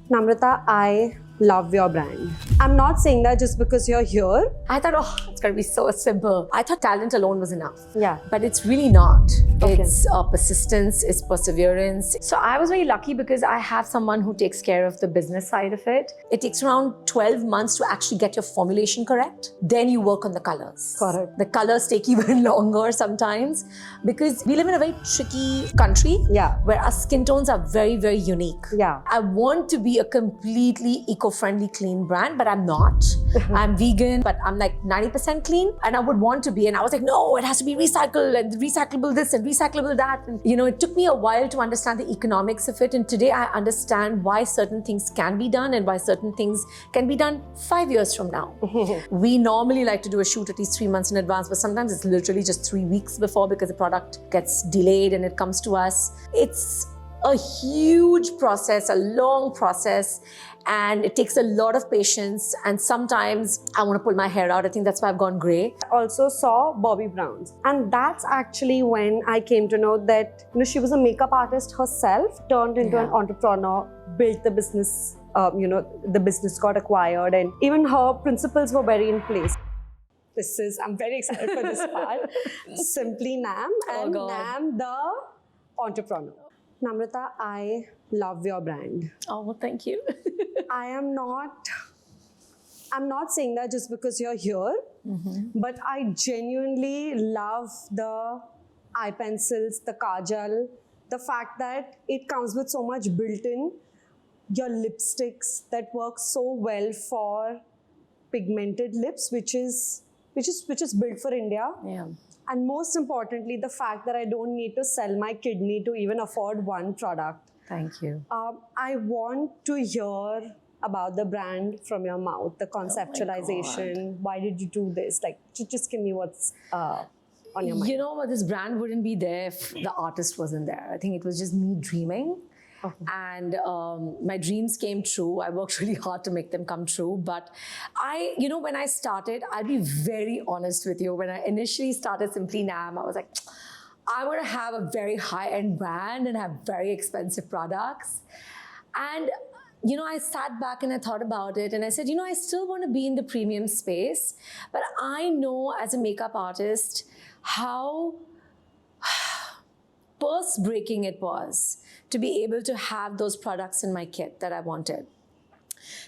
Namrata, I love your brand. I'm not saying that just because you're here. I thought, oh, it's going to be so simple. I thought talent alone was enough. Yeah. But it's really not. Okay. It's persistence, it's perseverance. So I was very lucky because I have someone who takes care of the business side of it. It takes around 12 months to actually get your formulation correct. Then you work on the colors. Correct. The colors take even longer sometimes because we live in a very tricky country. Yeah. Where our skin tones are very, very unique. Yeah. I want to be a completely eco-friendly, clean brand, but I'm not. I'm vegan, but I'm like 90% clean, and I would want to be. And I was like, no, it has to be recycled and recyclable this and recyclable that. And it took me a while to understand the economics of it. And today I understand why certain things can be done and why certain things can be done 5 years from now. We normally like to do a shoot at least 3 months in advance, but sometimes it's literally just 3 weeks before because the product gets delayed and it comes to us. It's a huge process, a long process, and it takes a lot of patience. And sometimes I want to pull my hair out. I think that's why I've gone grey. I also saw Bobbi Brown's, and that's actually when I came to know that she was a makeup artist herself, turned into an entrepreneur, built the business. The business got acquired, and even her principles were very in place. I'm very excited for this part. Simply Nam and Nam the entrepreneur. Namrata, I love your brand. Oh, well, thank you. I'm not saying that just because you're here, but I genuinely love the eye pencils, the kajal, the fact that it comes with so much built-in, your lipsticks that work so well for pigmented lips, which is built for India. Yeah. And most importantly, the fact that I don't need to sell my kidney to even afford one product. Thank you. I want to hear about the brand from your mouth, the conceptualization. Why did you do this? Like, just give me what's on your mind. You know what? This brand wouldn't be there if the artist wasn't there. I think it was just me dreaming. And my dreams came true. I worked really hard to make them come true. But when I started, I'll be very honest with you. When I initially started Simply Nam, I was like, I want to have a very high-end brand and have very expensive products. And, I sat back and I thought about it and I said, I still want to be in the premium space. But I know as a makeup artist how purse-breaking it was to be able to have those products in my kit that I wanted.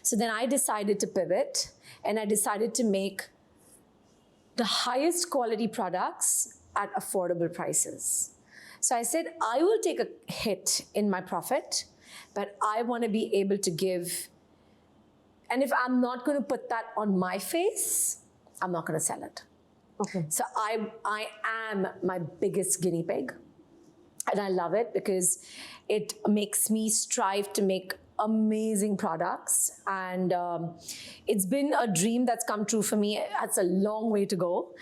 So then I decided to pivot and I decided to make the highest quality products at affordable prices. So I said, I will take a hit in my profit, but I want to be able to give. And if I'm not going to put that on my face, I'm not going to sell it. Okay. So I am my biggest guinea pig. And I love it because it makes me strive to make amazing products. And it's been a dream that's come true for me. It's a long way to go.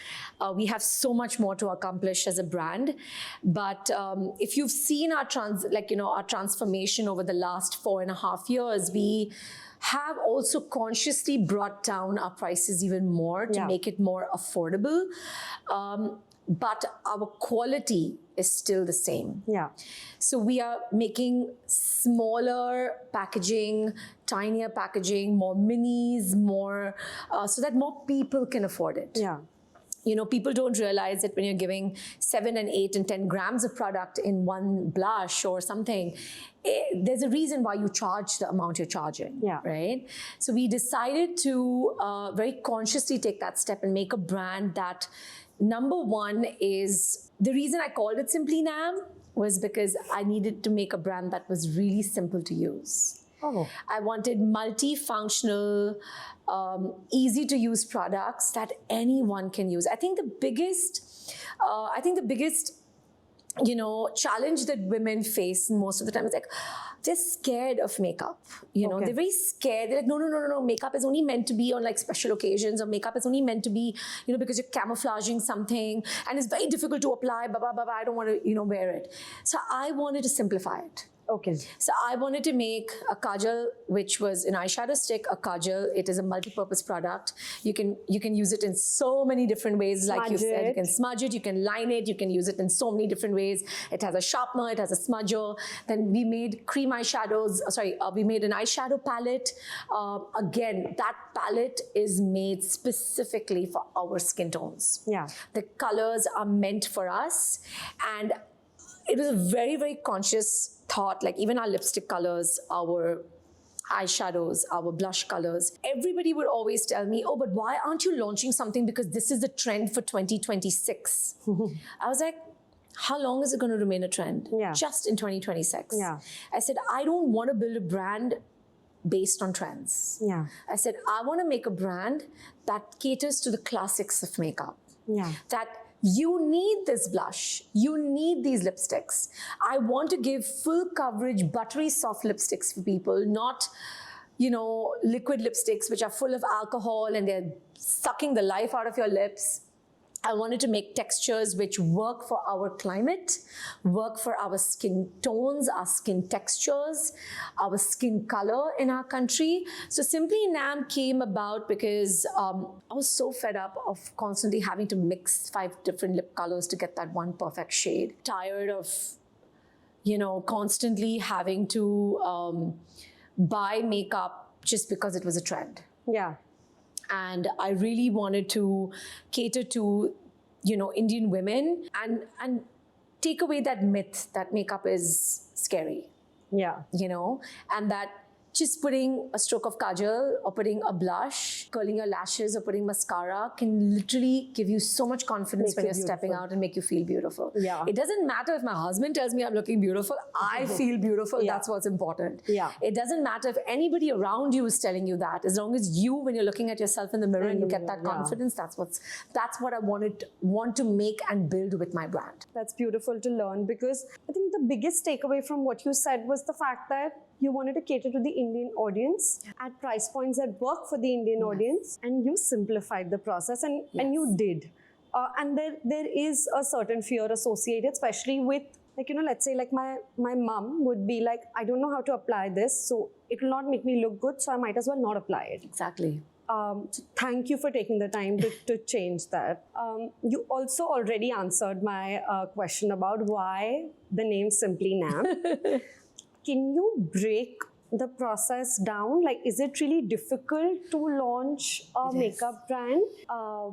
We have so much more to accomplish as a brand. But if you've seen our transformation over the last 4.5 years, we have also consciously brought down our prices even more to make it more affordable. But our quality is still the same. Yeah. So we are making smaller packaging, tinier packaging, more minis, more so that more people can afford it. Yeah. People don't realize that when you're giving 7 and 8 and 10 grams of product in one blush or something, there's a reason why you charge the amount you're charging, right? So we decided to very consciously take that step and make a brand that, number one, is the reason I called it Simply Nam was because I needed to make a brand that was really simple to use. I wanted multifunctional, easy to use products that anyone can use. I think the biggest challenge that women face most of the time is like, they're scared of makeup. They're very scared. They're like, no. Makeup is only meant to be on like special occasions, or makeup is only meant to be, because you're camouflaging something and it's very difficult to apply, I don't want to, wear it. So I wanted to simplify it. Okay. So I wanted to make a kajal, which was an eyeshadow stick, a kajal. It is a multi-purpose product. You can use it in so many different ways. Like you said, you can smudge it, you can line it, you can use it in so many different ways. It has a sharpener, it has a smudger. Then we made cream eyeshadows. We made an eyeshadow palette. Again, that palette is made specifically for our skin tones. Yeah. The colors are meant for us, and it was a very, very conscious thought. Like even our lipstick colors, our eyeshadows, our blush colors, everybody would always tell me, oh, but why aren't you launching something, because this is the trend for 2026. I was like, how long is it going to remain a trend? Yeah. Just in 2026. Yeah. I said, I don't want to build a brand based on trends. Yeah. I said, I want to make a brand that caters to the classics of makeup. Yeah. That you need this blush, you need these lipsticks. I want to give full coverage, buttery soft lipsticks for people, not, liquid lipsticks which are full of alcohol and they're sucking the life out of your lips. I wanted to make textures which work for our climate, work for our skin tones, our skin textures, our skin color in our country. So Simply Nam came about because I was so fed up of constantly having to mix 5 different lip colors to get that one perfect shade. Tired of, constantly having to buy makeup just because it was a trend. Yeah. And I really wanted to cater to, Indian women and take away that myth that makeup is scary. Yeah. And that just putting a stroke of kajal or putting a blush, curling your lashes or putting mascara can literally give you so much confidence when you're stepping out and make you feel beautiful. Yeah. It doesn't matter if my husband tells me I'm looking beautiful. I feel beautiful. Yeah. That's what's important. Yeah. It doesn't matter if anybody around you is telling you that. As long as you, when you're looking at yourself in the mirror and you get that confidence, that's what I want to make and build with my brand. That's beautiful to learn, because I think the biggest takeaway from what you said was the fact that you wanted to cater to the Indian audience at price points that work for the Indian audience, and you simplified the process, and you did. And there is a certain fear associated, especially with, let's say my mom would be like, I don't know how to apply this, so it will not make me look good, so I might as well not apply it. Exactly. So thank you for taking the time to change that. You also already answered my question about why the name Simply Nam. Can you break the process down? Like, is it really difficult to launch a makeup brand?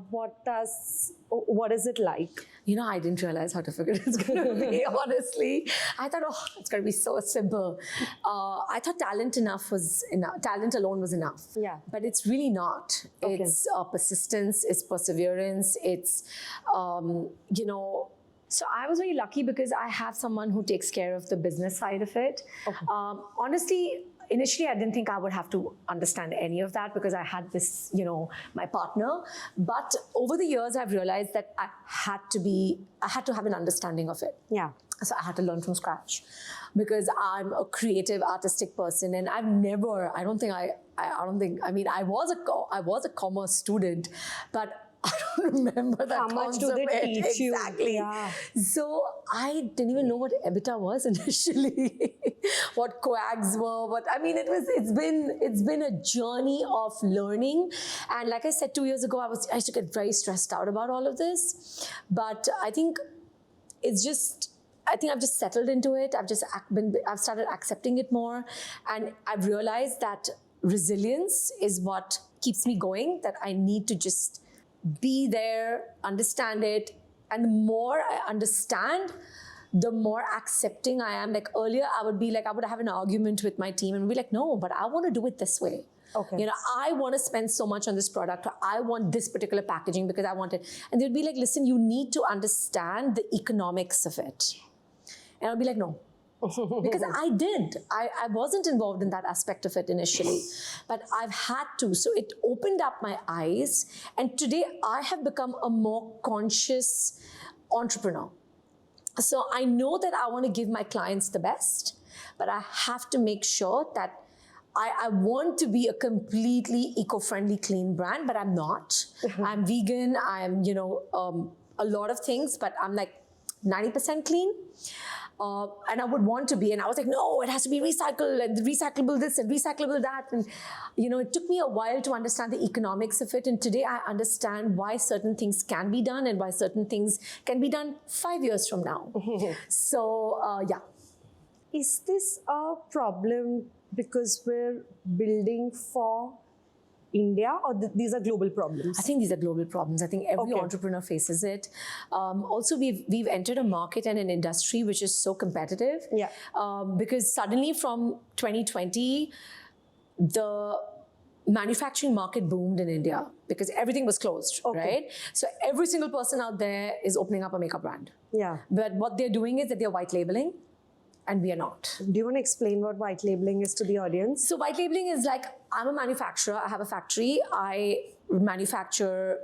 What is it like? I didn't realize how difficult it's going to be, honestly. I thought, it's going to be so simple. I thought talent alone was enough. Yeah. But it's really not. Okay. It's persistence, it's perseverance, it's, So I was very lucky because I have someone who takes care of the business side of it. Okay. Honestly, initially, I didn't think I would have to understand any of that because I had this, my partner. But over the years, I've realized that I had to have an understanding of it. Yeah. So I had to learn from scratch because I'm a creative, artistic person, and I've never. I was a commerce student, but I don't remember that. How much do they teach you? Exactly. Yeah. So I didn't even know what EBITDA was initially, what coags were. It's been a journey of learning. And like I said, 2 years ago, I used to get very stressed out about all of this. But I think I've just settled into it. I've started accepting it more, and I've realized that resilience is what keeps me going. That I need to just be there, understand it, and the more I understand, the more accepting I am. Like earlier, I would have an argument with my team and be like, no, but I want to do it this way. Okay. I want to spend so much on this product, or I want this particular packaging because I want it. And they'd be like, listen, you need to understand the economics of it. And I'll be like, no. Because I wasn't involved in that aspect of it initially, but I've had to. So it opened up my eyes, and today I have become a more conscious entrepreneur. So I know that I want to give my clients the best, but I have to make sure that I want to be a completely eco-friendly, clean brand, but I'm not. I'm vegan. I'm, a lot of things, but I'm like, 90% clean. And I would want to be. And I was like, no, it has to be recycled and recyclable this and recyclable that. And, it took me a while to understand the economics of it. And today I understand why certain things can be done and why certain things can be done 5 years from now. So, yeah. Is this a problem because we're building for India, or these are global problems? I think these are global problems. I think every Okay. entrepreneur faces it. Also, we've entered a market and an industry which is so competitive. Yeah. Because suddenly from 2020, the manufacturing market boomed in India because everything was closed, Okay. right? So every single person out there is opening up a makeup brand. Yeah. But what they're doing is that they're white labeling, and we are not. Do you want to explain what white labeling is to the audience? So white labeling is like, I'm a manufacturer, I have a factory, I manufacture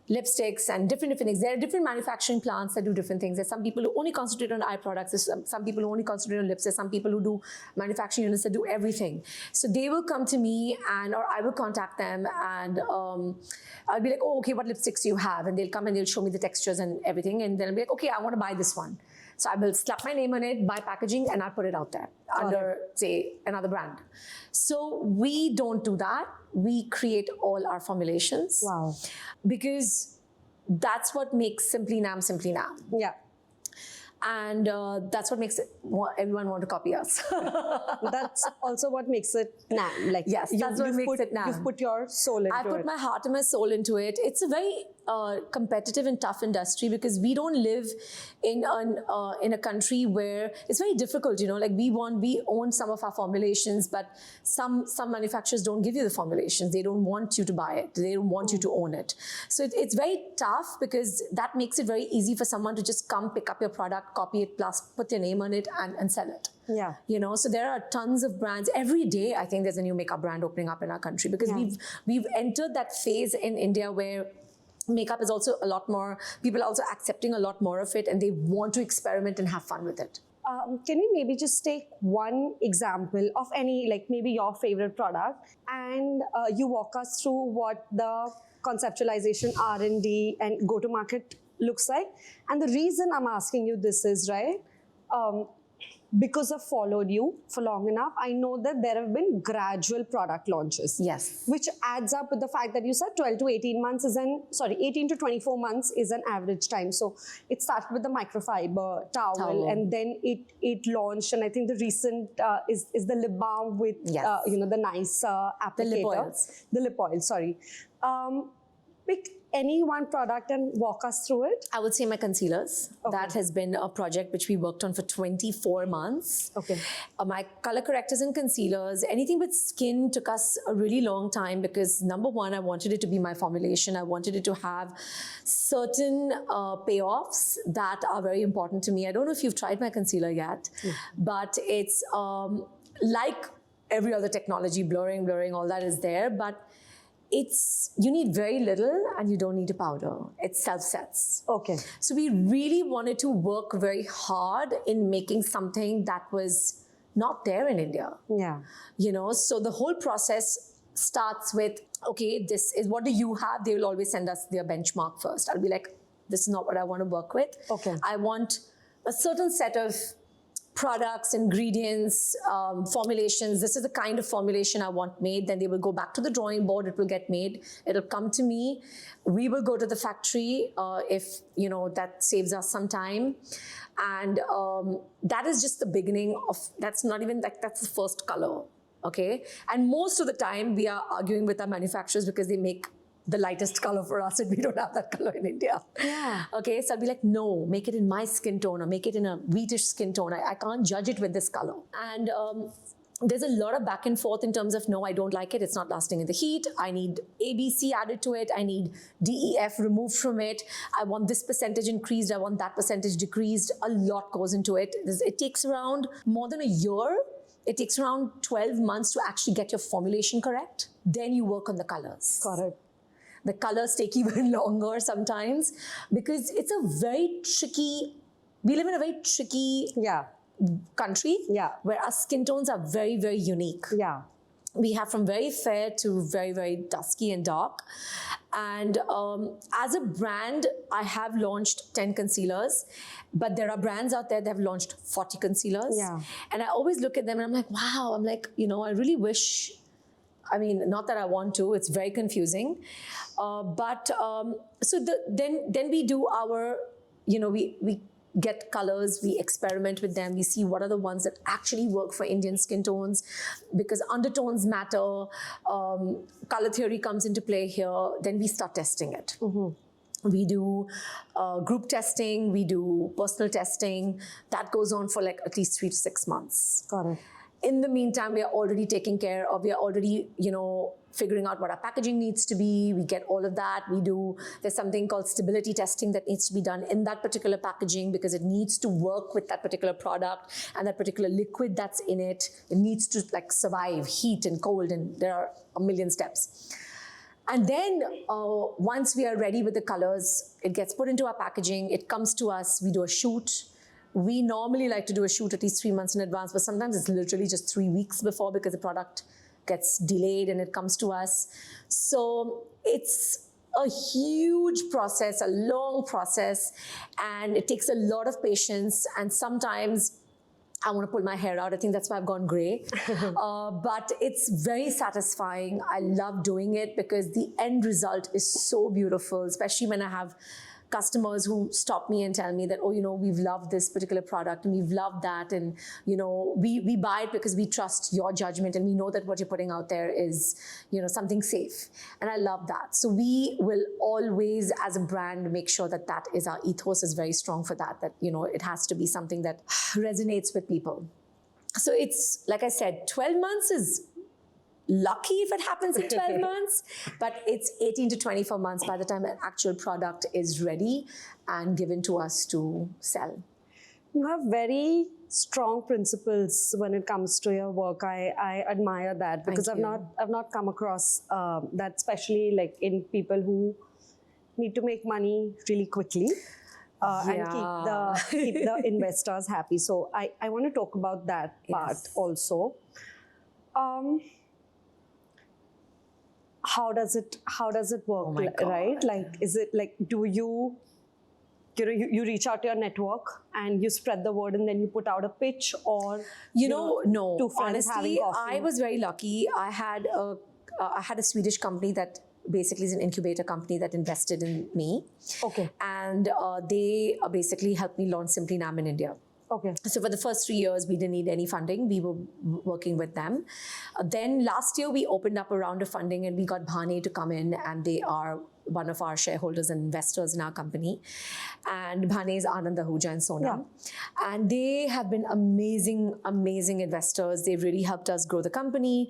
lipsticks and different things. There are different manufacturing plants that do different things. There's some people who only concentrate on eye products. There's some people who only concentrate on lips. There's some people who do manufacturing units that do everything. So they will come to me or I will contact them and I'll be like, oh, okay, what lipsticks do you have? And they'll come and they'll show me the textures and everything. And then I'll be like, okay, I want to buy this one. So I will slap my name on it, buy packaging, and I'll put it out there under, say, another brand. So we don't do that. We create all our formulations. Wow. Because that's what makes Simply Nam Simply Nam. Yeah. And that's what makes everyone want to copy us. That's also what makes it Nam. Like, yes, that's what makes it Nam. You've put your soul into it. I put my heart and my soul into it. It's a very competitive and tough industry because we don't live in a country where it's very difficult. Like we own some of our formulations, but some manufacturers don't give you the formulations. They don't want you to buy it. They don't want you to own it. So it's very tough because that makes it very easy for someone to just come pick up your product, copy it, plus put your name on it and sell it. Yeah. So there are tons of brands. Every day, I think there's a new makeup brand opening up in our country because we've entered that phase in India where makeup is also a lot more, people are also accepting a lot more of it and they want to experiment and have fun with it. Can we maybe just take one example of any, like maybe your favorite product, and you walk us through what the conceptualization, R&D and go-to-market looks like? And the reason I'm asking you this is, right, because I've followed you for long enough, I know that there have been gradual product launches. Yes. Which adds up with the fact that you said 18 to 24 months is an average time. So it started with the microfiber towel. And then it launched, and I think the recent is the lip balm with the nice applicator. The lip oils. The lip oil, sorry. Pick any one product and walk us through it. I would say my concealers. Okay. That has been a project which we worked on for 24 months. Okay. My color correctors and concealers, anything with skin took us a really long time because number one, I wanted it to be my formulation. I wanted it to have certain payoffs that are very important to me. I don't know if you've tried my concealer yet, but it's like every other technology, blurring, all that is there, but you need very little and you don't need a powder. It self-sets. Okay. So we really wanted to work very hard in making something that was not there in India. Yeah. So the whole process starts with, okay, this is what do you have? They will always send us their benchmark first. I'll be like, this is not what I want to work with. Okay. I want a certain set of products, ingredients, formulations. This is the kind of formulation I want made. Then they will go back to the drawing board. It will get made. It'll come to me. We will go to the factory if that saves us some time. And that is just the beginning of. That's not even like that's the first color. Okay. And most of the time we are arguing with our manufacturers because they make the lightest color for us and we don't have that color in India. Yeah. Okay, so I'll be like, no, make it in my skin tone or make it in a wheatish skin tone. I can't judge it with this color. And there's a lot of back and forth in terms of, no, I don't like it. It's not lasting in the heat. I need ABC added to it. I need DEF removed from it. I want this percentage increased. I want that percentage decreased. A lot goes into it. It takes around more than a year. It takes around 12 months to actually get your formulation correct. Then you work on the colors. Got it. The colors take even longer sometimes because it's a very tricky, we live in a very tricky country where our skin tones are very, very unique. Yeah. We have from very fair to very, very dusky and dark. And as a brand, I have launched 10 concealers, but there are brands out there that have launched 40 concealers. Yeah. And I always look at them and I'm like, wow, I'm like, I really wish, I mean, not that I want to, it's very confusing. Then we do our, we get colors, we experiment with them, we see what are the ones that actually work for Indian skin tones, because undertones matter, color theory comes into play here, then we start testing it. We do group testing, we do personal testing, that goes on for like at least 3 to 6 months. Got it. In the meantime, we are already taking care of, we are already, figuring out what our packaging needs to be. We get all of that. There's something called stability testing that needs to be done in that particular packaging because it needs to work with that particular product and that particular liquid that's in it. It needs to like survive heat and cold, and there are a million steps. And then once we are ready with the colors, it gets put into our packaging. It comes to us. We do a shoot. We normally like to do a shoot at least 3 months in advance, but sometimes it's literally just 3 weeks before because the product gets delayed and it comes to us. So it's a huge process, a long process, and it takes a lot of patience. And sometimes I want to pull my hair out. I think that's why I've gone gray. But it's very satisfying. I love doing it because the end result is so beautiful, especially when I have customers who stop me and tell me that, we've loved this particular product and we've loved that. And, we buy it because we trust your judgment and we know that what you're putting out there is, something safe. And I love that. So we will always, as a brand, make sure that is our ethos is very strong for that, it has to be something that resonates with people. So it's, like I said, 12 months is lucky if it happens in 12 months, but it's 18 to 24 months by the time an actual product is ready and given to us to sell. You have very strong principles when it comes to your work. I admire that because I've not come across that, especially like in people who need to make money really quickly. And keep the investors happy. So I want to talk about that part also. How does it work, right? Like, is it like, do you reach out to your network and you spread the word and then you put out a pitch, or no, two friends having honestly, coffee? I was very lucky. I had a Swedish company that basically is an incubator company that invested in me. Okay. And they basically helped me launch Simply Nam in India. Okay. So for the first 3 years, we didn't need any funding. We were working with them. Then last year, we opened up a round of funding and we got Bhane to come in, and they are one of our shareholders and investors in our company. And Bhane is Anand Ahuja and Sonam. Yeah. And they have been amazing, amazing investors. They've really helped us grow the company.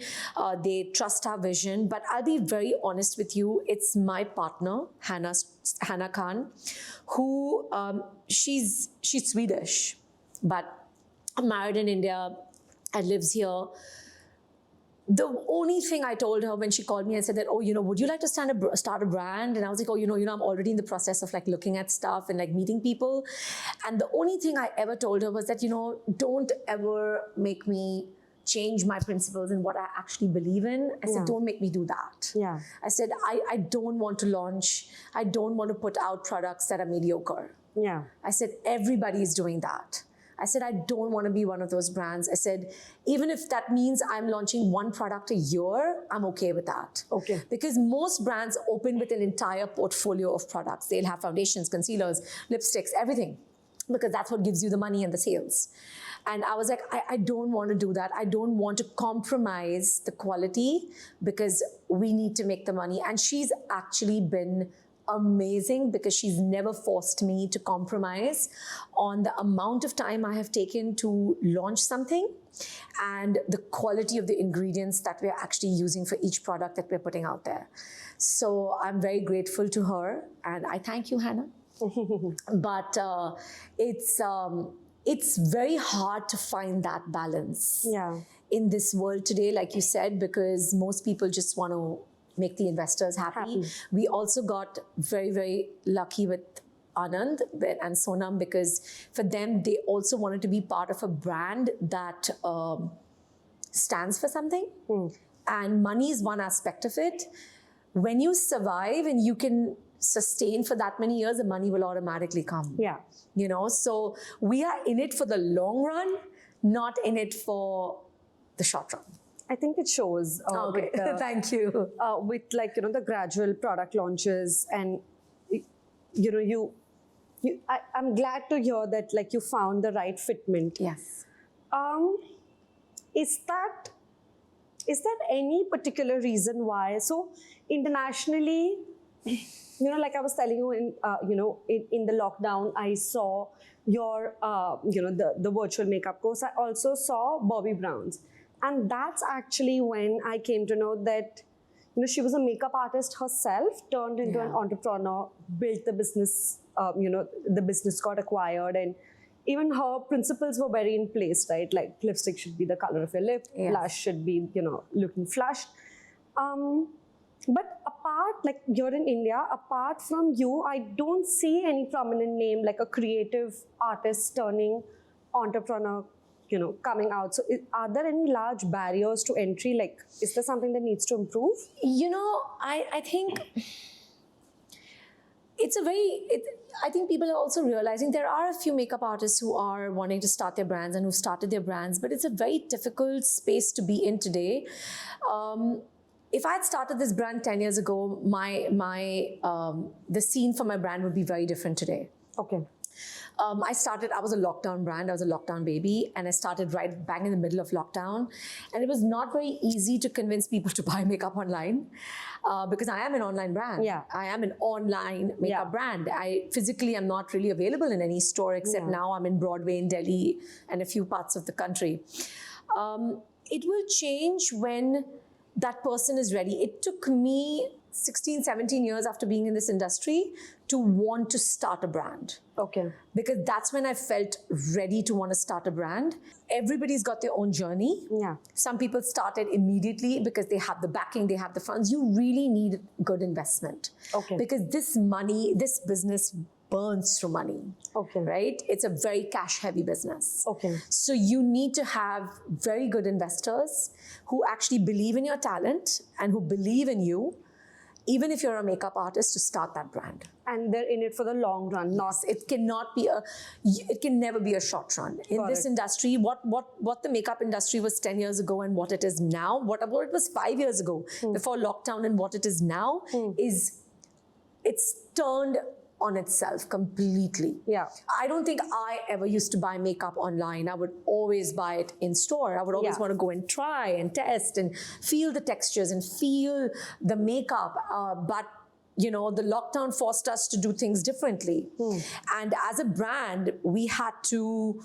They trust our vision. But I'll be very honest with you, it's my partner, Hannah Khan, who she's Swedish, but I'm married in India and lives here. The only thing I told her when she called me and said that, would you like to start a brand? And I was like, I'm already in the process of like looking at stuff and like meeting people. And the only thing I ever told her was that, don't ever make me change my principles and what I actually believe in. I said, don't make me do that. Yeah. I said, I don't want to I don't want to put out products that are mediocre. Yeah. I said, everybody is doing that. I said, I don't want to be one of those brands. I said, even if that means I'm launching one product a year, I'm okay with that. Okay. Because most brands open with an entire portfolio of products. They'll have foundations, concealers, lipsticks, everything, because that's what gives you the money and the sales. And I was like, I don't want to do that. I don't want to compromise the quality because we need to make the money. And she's actually been amazing because she's never forced me to compromise on the amount of time I have taken to launch something and the quality of the ingredients that we're actually using for each product that we're putting out there. So I'm very grateful to her, and I thank you, Hannah. But it's very hard to find that balance in this world today, like you said, because most people just want to make the investors happy. We also got very, very lucky with Anand and Sonam because for them, they also wanted to be part of a brand that stands for something. And money is one aspect of it. When you survive and you can sustain for that many years, the money will automatically come. Yeah. You know, so we are in it for the long run, not in it for the short run. I think it shows. Okay, thank you. With the gradual product launches, and I'm glad to hear that you found the right fitment. Yes. Is that any particular reason why? So internationally, like I was telling you in the lockdown, I saw your the virtual makeup course. I also saw Bobbi Brown's, and that's actually when I came to know that she was a makeup artist herself, turned into an entrepreneur, built the business. The business got acquired, and even her principles were very in place, right? Like lipstick should be the color of your lip, blush should be, looking flushed. But apart, you're in India, apart from you, I don't see any prominent name like a creative artist turning entrepreneur, coming out. So are there any large barriers to entry? Is there something that needs to improve? I think I think people are also realizing there are a few makeup artists who are wanting to start their brands and who started their brands, but it's a very difficult space to be in today. If I had started this brand 10 years ago, the scene for my brand would be very different today. Okay. I was a lockdown brand, I was a lockdown baby, and I started right bang in the middle of lockdown. And it was not very easy to convince people to buy makeup online because I am an online brand. Yeah. I am an online makeup brand. I physically am not really available in any store except now I'm in Broadway in Delhi and a few parts of the country. It will change when that person is ready. It took me 16, 17 years after being in this industry to want to start a brand. Okay. Because that's when I felt ready to want to start a brand. Everybody's got their own journey. Yeah. Some people started immediately because they have the backing, they have the funds. You really need good investment. Okay. Because this business burns through money. Okay. Right? It's a very cash-heavy business. Okay. So you need to have very good investors who actually believe in your talent and who believe in you, even if you're a makeup artist, to start that brand. And they're in it for the long run. It can never be a short run. In this industry, what the makeup industry was 10 years ago and what it is now, what it was 5 years ago before lockdown and what it is now it's turned on itself completely. Yeah. I don't think I ever used to buy makeup online. I would always buy it in store. I would always want to go and try and test and feel the textures and feel the makeup. But the lockdown forced us to do things differently. And as a brand, we had to,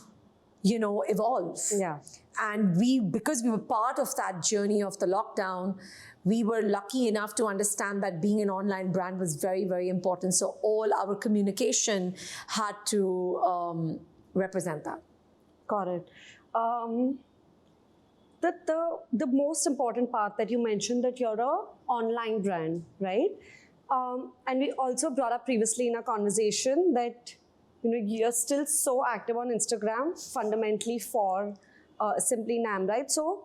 evolve. Yeah. And because we were part of that journey of the lockdown, we were lucky enough to understand that being an online brand was very, very important. So all our communication had to represent that. Got it. The most important part that you mentioned, that you're an online brand, right? And we also brought up previously in our conversation that you're still so active on Instagram, fundamentally for Simply Nam, right? So,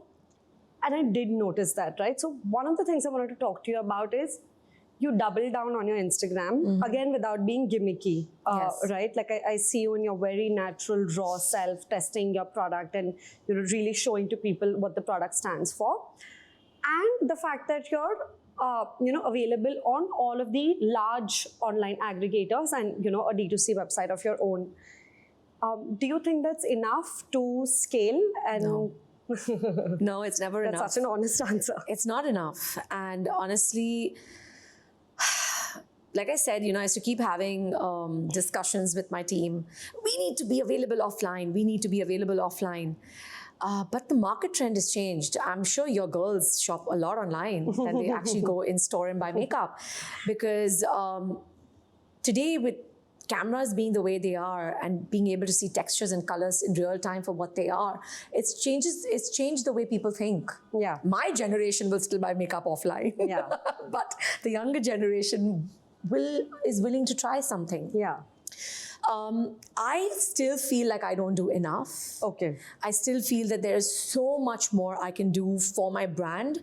and I did notice that, right? So one of the things I wanted to talk to you about is you double down on your Instagram, again, without being gimmicky, right? I see you in your very natural, raw self, testing your product and really showing to people what the product stands for. And the fact that you're available on all of the large online aggregators and, a D2C website of your own. Do you think that's enough to scale? And No. No, it's never enough. That's such an honest answer. It's not enough. And honestly, like I said, I used to keep having discussions with my team. We need to be available offline. We need to be available offline. But the market trend has changed. I'm sure your girls shop a lot online than they actually go in store and buy makeup. Because today, with cameras being the way they are and being able to see textures and colors in real time for what they are, it's changed the way people think. Yeah. My generation will still buy makeup offline. Yeah. But the younger generation is willing to try something. Yeah. I still feel like I don't do enough. Okay. I still feel that there's so much more I can do for my brand.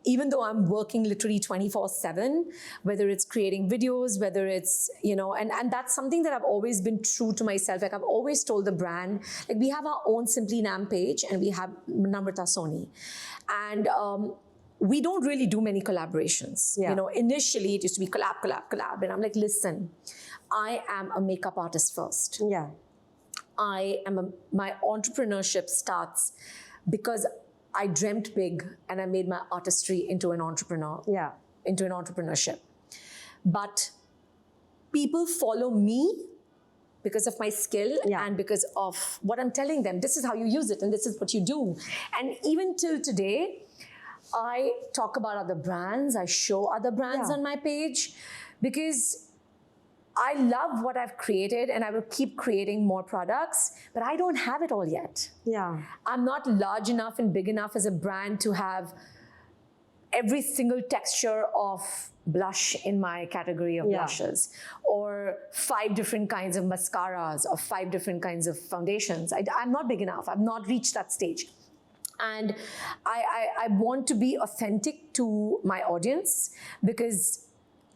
Even though I'm working literally 24/7, whether it's creating videos, whether it's, and that's something that I've always been true to myself. Like I've always told the brand, like we have our own Simply Nam page and we have Namrata Soni. And we don't really do many collaborations. Yeah. Initially it used to be collab. And I'm like, listen, I am a makeup artist first. Yeah. My entrepreneurship starts because I dreamt big and I made my artistry into an entrepreneurship. But people follow me because of my skill and because of what I'm telling them. This is how you use it and this is what you do. And even till today, I talk about other brands. I show other brands on my page because I love what I've created and I will keep creating more products, but I don't have it all yet. Yeah. I'm not large enough and big enough as a brand to have every single texture of blush in my category of blushes, or 5 different kinds of mascaras, or 5 different kinds of foundations. I'm not big enough. I've not reached that stage. And I want to be authentic to my audience because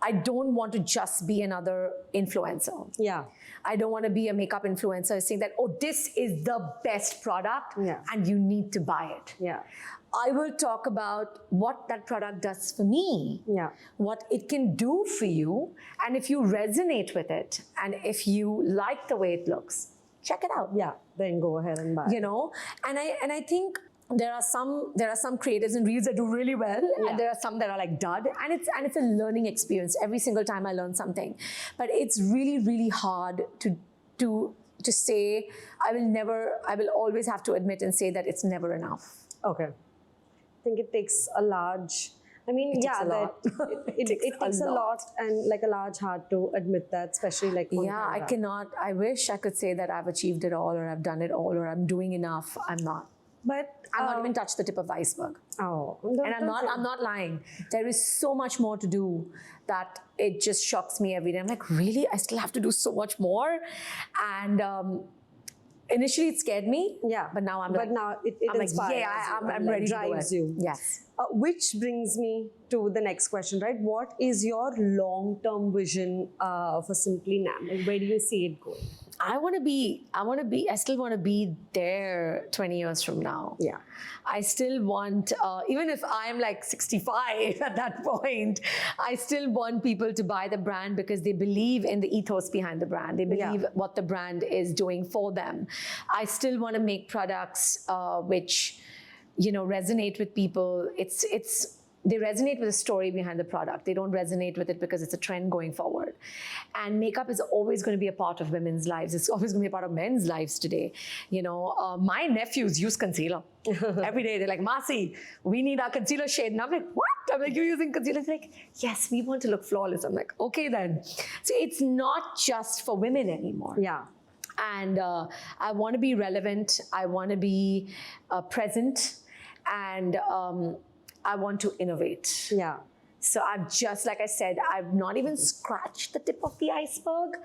I don't want to just be another influencer. Yeah. I don't want to be a makeup influencer saying that, oh, this is the best product and you need to buy it. Yeah. I will talk about what that product does for me, what it can do for you, and if you resonate with it, and if you like the way it looks, check it out. Yeah, then go ahead and buy. And I think there are some creatives and reels that do really well, and there are some that are like dud, and it's a learning experience. Every single time I learn something, but it's really, really hard to say. I will always have to admit and say that it's never enough. Okay. I think it takes a large, it takes a lot and like a large heart to admit that, especially like I wish I could say that I've achieved it all or I've done it all or I'm doing enough. I'm not. But I'm not even touched the tip of the iceberg. Oh, and I'm not lying. There is so much more to do that it just shocks me every day. I'm like, really? I still have to do so much more? And initially it scared me. Yeah. But now I'm it inspires like, I'm you, ready drives to do it. you. Yes. Which brings me to the next question, right? What is your long-term vision for Simply Nam? Like, where do you see it going? I still want to be there 20 years from now. Yeah. I still want, even if I'm like 65 at that point, I still want people to buy the brand because they believe in the ethos behind the brand. They believe what the brand is doing for them. I still want to make products which, resonate with people. They resonate with the story behind the product. They don't resonate with it because it's a trend going forward. And makeup is always going to be a part of women's lives. It's always going to be a part of men's lives today. My nephews use concealer. Every day they're like, Masi, we need our concealer shade. And I'm like, what? I'm like, you're using concealer? They're like, yes, we want to look flawless. I'm like, okay then. So it's not just for women anymore. Yeah. And I want to be relevant. I want to be present. And I want to innovate. Yeah. So like I said, I've not even scratched the tip of the iceberg.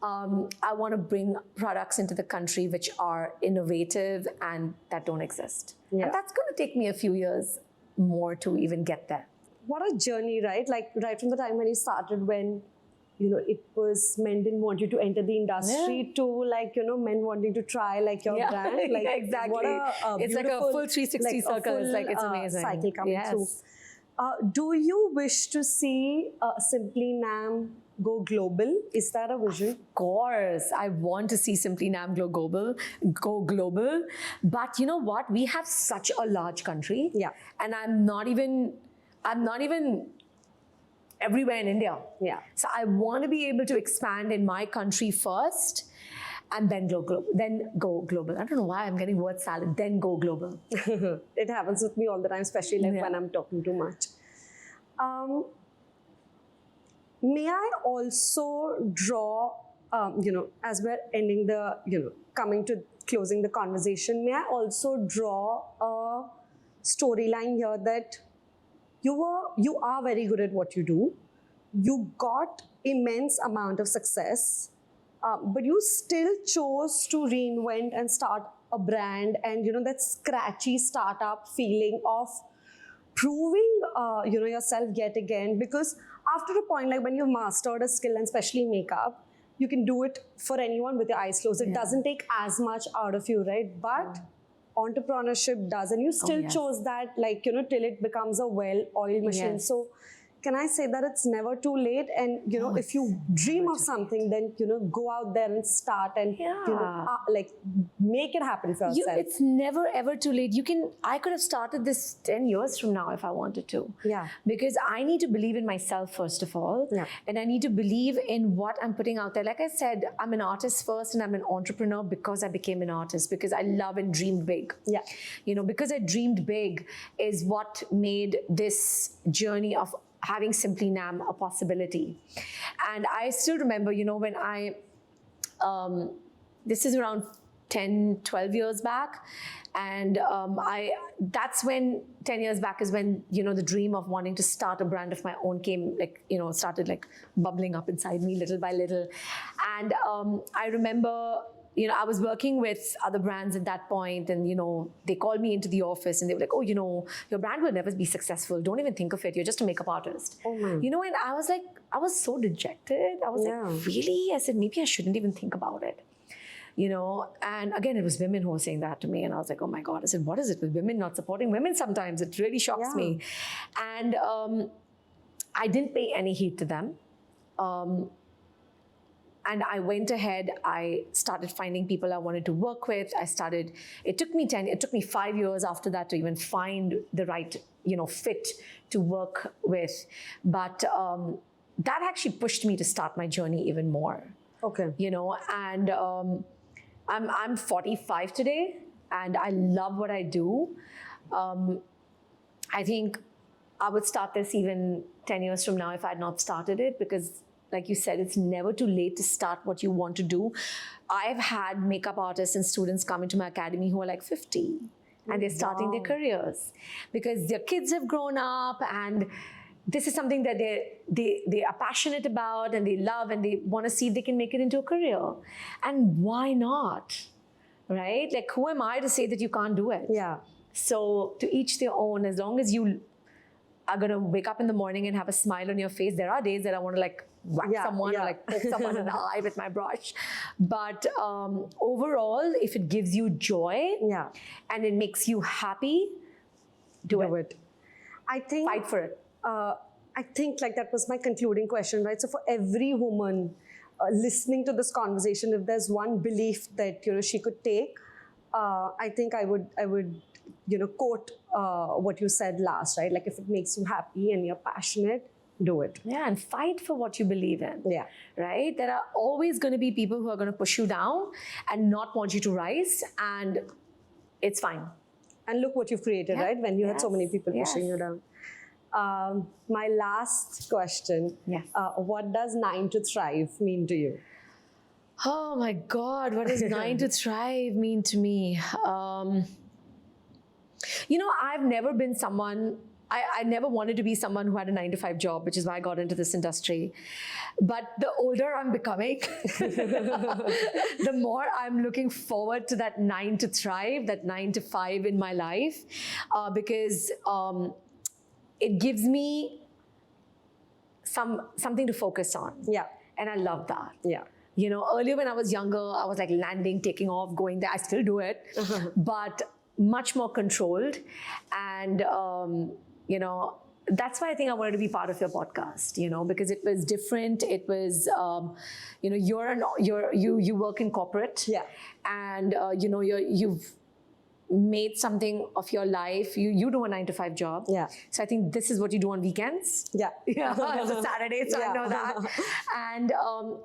I want to bring products into the country which are innovative and that don't exist. Yeah. And that's going to take me a few years more to even get there. What a journey, right? Like right from the time when you started, when it was men didn't want you to enter the industry to like, men wanting to try like your brand. Like exactly. What it's like a full 360 circle. It's like, it's amazing. Cycle coming through. Do you wish to see Simply Nam go global? Is that a vision? Of course. I want to see Simply Nam go global. But you know what? We have such a large country. Yeah. And I'm not even everywhere in India. Yeah. So I want to be able to expand in my country first and then go global. I don't know why I'm getting word salad, then go global. It happens with me all the time, especially like when I'm talking too much. May I also draw, as we're ending the, closing the conversation, may I also draw a storyline here that you are very good at what you do, you got immense amount of success, but you still chose to reinvent and start a brand, and that scratchy startup feeling of proving yourself yet again. Because after a point, like when you've mastered a skill, and especially makeup, you can do it for anyone with your eyes closed. It doesn't take as much out of you, right? But entrepreneurship does, and you still chose that, like till it becomes a well-oiled machine. So can I say that it's never too late? And if you dream of something, then go out there and start, and like make it happen for yourself. It's never ever too late. I could have started this 10 years from now if I wanted to. Yeah. Because I need to believe in myself first of all. Yeah. And I need to believe in what I'm putting out there. Like I said, I'm an artist first, and I'm an entrepreneur because I became an artist, because I love and dreamed big. Yeah. Because I dreamed big is what made this journey of having Simply Nam a possibility. And I still remember, when I, this is around 10, 12 years back. And that's when, 10 years back is when, the dream of wanting to start a brand of my own came, started bubbling up inside me little by little. And I remember, I was working with other brands at that point, and, they called me into the office and they were like, oh, your brand will never be successful. Don't even think of it. You're just a makeup artist. Oh, man. And I was like, I was so dejected. I was like, really? I said, maybe I shouldn't even think about it. And again, it was women who were saying that to me. And I was like, oh my God. I said, what is it with women not supporting women sometimes? It really shocks me. And I didn't pay any heed to them. And I went ahead, I started finding people I wanted to work with. It took me 5 years after that to even find the right, fit to work with. But that actually pushed me to start my journey even more. Okay. And I'm 45 today, and I love what I do. I think I would start this even 10 years from now if I had not started it, because like you said, it's never too late to start what you want to do. I've had makeup artists and students come into my academy who are like 50 and they're starting their careers because their kids have grown up, and this is something that they are passionate about and they love, and they want to see if they can make it into a career. And why not? Right? Like, who am I to say that you can't do it? Yeah. So to each their own, as long as you are going to wake up in the morning and have a smile on your face. There are days that I want to whack someone or poke someone in the eye with my brush. But overall, if it gives you joy and it makes you happy, do it. I think fight for it. I think that was my concluding question, right? So for every woman listening to this conversation, if there's one belief that she could take, I think I would quote what you said last, right? Like, if it makes you happy and you're passionate, do it. Yeah, and fight for what you believe in. Yeah. Right? There are always going to be people who are going to push you down and not want you to rise, and it's fine. And look what you've created, right? When you had so many people pushing you down. My last question. Yes. What does 9 to thrive mean to you? Oh my God, what does 9 to thrive mean to me? I've never been someone, I never wanted to be someone who had a 9 to 5 job, which is why I got into this industry. But the older I'm becoming, the more I'm looking forward to that 9 to thrive, that 9 to 5 in my life, because it gives me something to focus on. Yeah. And I love that. Yeah. Earlier when I was younger, I was landing, taking off, going there. I still do it, but much more controlled. And, that's why I think I wanted to be part of your podcast, because it was different. It was, you work in corporate. Yeah. And, you've made something of your life. You do a 9 to 5 job. Yeah. So I think this is what you do on weekends. Yeah. Yeah. It's a Saturday, so I know that. And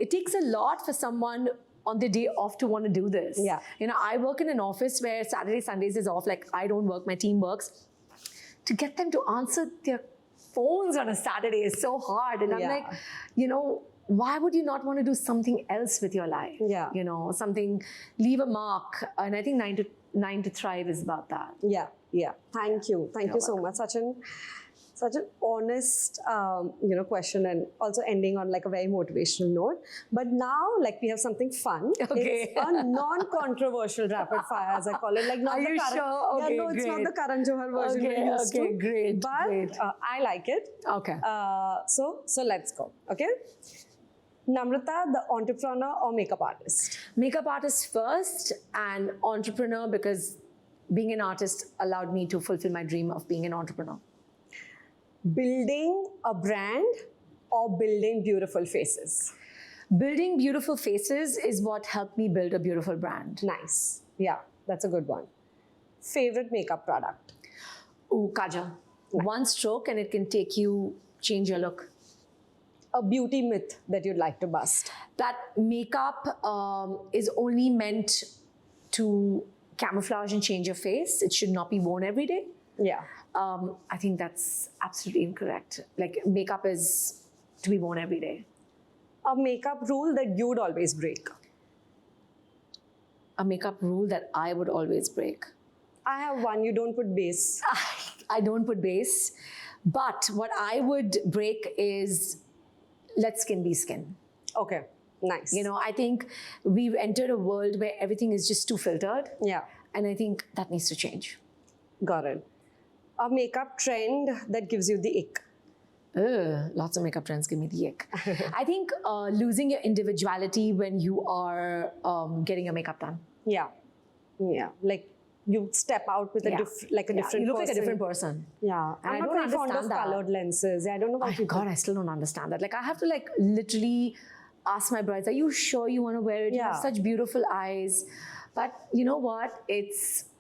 it takes a lot for someone on the day off to want to do this. Yeah. I work in an office where Saturday, Sundays is off. I don't work, my team works. To get them to answer their phones on a Saturday is so hard. And I'm why would you not want to do something else with your life? Yeah. Something, leave a mark. And I think 9 to thrive is about that. Yeah. Yeah. Thank you. Thank you so much, Sachin. Such an honest, question, and also ending on like a very motivational note. But now, like, we have something fun. Okay. It's a non-controversial rapid fire, as I call it. Like, not Are the you Karan, sure? Okay, yeah, no, it's not great. the Karan Johar version Okay, we're used okay, to. great, But great. I like it. Okay. So let's go. Okay. Namrata, the entrepreneur or makeup artist? Makeup artist first and entrepreneur, because being an artist allowed me to fulfill my dream of being an entrepreneur. Building a brand or building beautiful faces? Building beautiful faces is what helped me build a beautiful brand. Nice. Yeah, that's a good one. Favorite makeup product? Ooh, kajal. One stroke and it can change your look. A beauty myth that you'd like to bust? That makeup is only meant to camouflage and change your face. It should not be worn every day. Yeah. I think that's absolutely incorrect. Like, makeup is to be worn every day. A makeup rule that you'd always break? A makeup rule that I would always break. I have one. You don't put base. I don't put base. But what I would break is let skin be skin. Okay. Nice. I think we've entered a world where everything is just too filtered. Yeah. And I think that needs to change. Got it. A makeup trend that gives you the ick? Lots of makeup trends give me the ick. I think losing your individuality when you are getting your makeup done. Yeah. Yeah. Like, you step out with a different person. You look like a different person. Yeah. And I I'm don't not very fond of understand that. colored lenses. I don't know why people... God, I still don't understand that. Like, I have to literally ask my brides, are you sure you want to wear it? You have Yeah. such beautiful eyes. But you know what?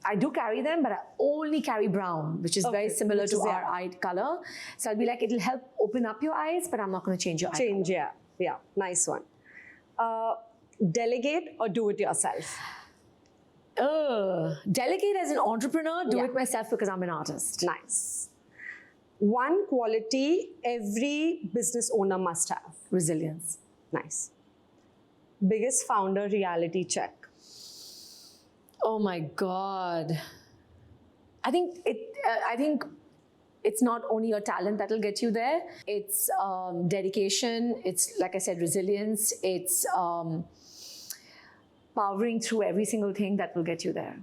I do carry them, but I only carry brown, which is very similar to our eye color. So I'll be like, it'll help open up your eyes, but I'm not going to change your eye color. Yeah. Yeah. Nice one. Delegate or do it yourself? Delegate as an entrepreneur, do it myself because I'm an artist. Nice. One quality every business owner must have? Resilience. Nice. Biggest founder reality check? Oh my God. I think it's not only your talent that'll get you there. It's dedication. It's, like I said, resilience. It's powering through every single thing that will get you there.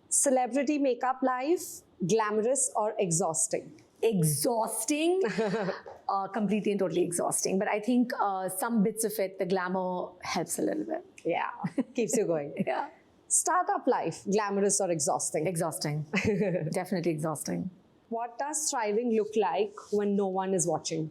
Celebrity makeup life, glamorous or exhausting? Exhausting. Completely and totally exhausting. But I think some bits of it, the glamour helps a little bit. Yeah, keeps you going. Yeah. Startup life, glamorous or exhausting? Exhausting. Definitely exhausting. What does thriving look like when no one is watching?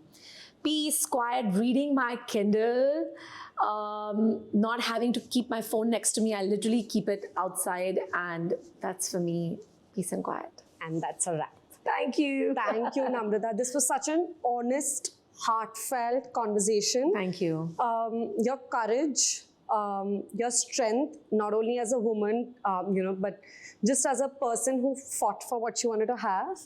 Peace, quiet, reading my Kindle, not having to keep my phone next to me. I literally keep it outside, and that's for me, peace and quiet. And that's a wrap. Thank you. Thank you, Namrata. This was such an honest, heartfelt conversation. Thank you. Your courage, your strength, not only as a woman, but just as a person who fought for what she wanted to have.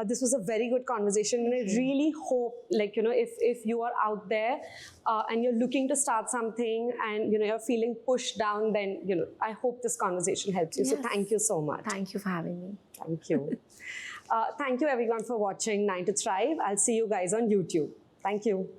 This was a very good conversation, and I really hope, if you are out there and you're looking to start something and you're feeling pushed down, then I hope this conversation helps you. Yes. So thank you so much. Thank you for having me. Thank you. Thank you everyone for watching 9 to Thrive. I'll see you guys on YouTube. Thank you.